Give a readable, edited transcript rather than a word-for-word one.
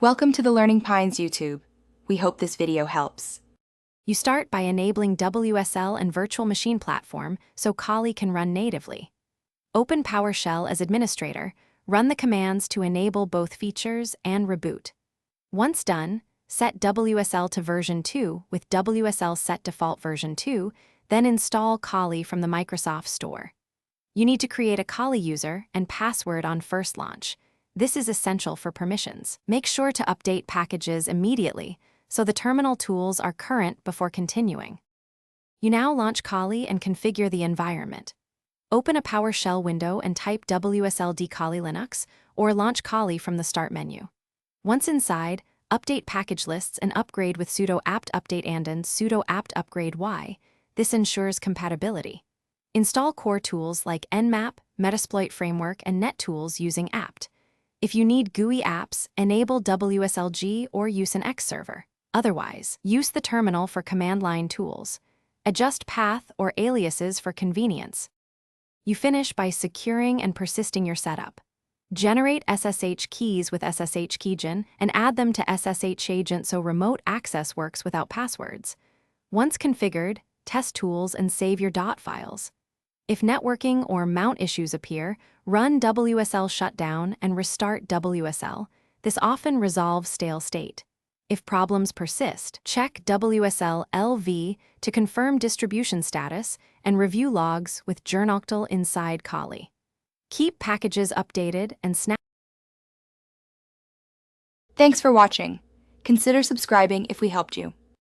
Welcome to the Learning Pines YouTube. We hope this video helps. You start by enabling WSL and virtual machine platform so Kali can run natively. Open PowerShell as administrator, run the commands to enable both features and reboot. Once done, set WSL to version 2 with WSL set default version 2, then install Kali from the Microsoft Store. You need to create a Kali user and password on first launch. This is essential for permissions. Make sure to update packages immediately so the terminal tools are current before continuing. You now launch Kali and configure the environment. Open a PowerShell window and type WSL Kali Linux or launch Kali from the Start menu. Once inside, update package lists and upgrade with sudo apt update and sudo apt upgrade y. This ensures compatibility. Install core tools like Nmap, Metasploit Framework, and NetTools using apt. If you need GUI apps, enable WSLG or use an X server. Otherwise, use the terminal for command line tools. Adjust path or aliases for convenience. You finish by securing and persisting your setup. Generate SSH keys with SSH keygen and add them to SSH agent so remote access works without passwords. Once configured, test tools and save your .dot files. If networking or mount issues appear, run WSL shutdown and restart WSL. This often resolves stale state. If problems persist, check WSL LV to confirm distribution status and review logs with journoctl inside Kali. Keep packages updated and snap. Thanks for watching. Consider subscribing if we helped you.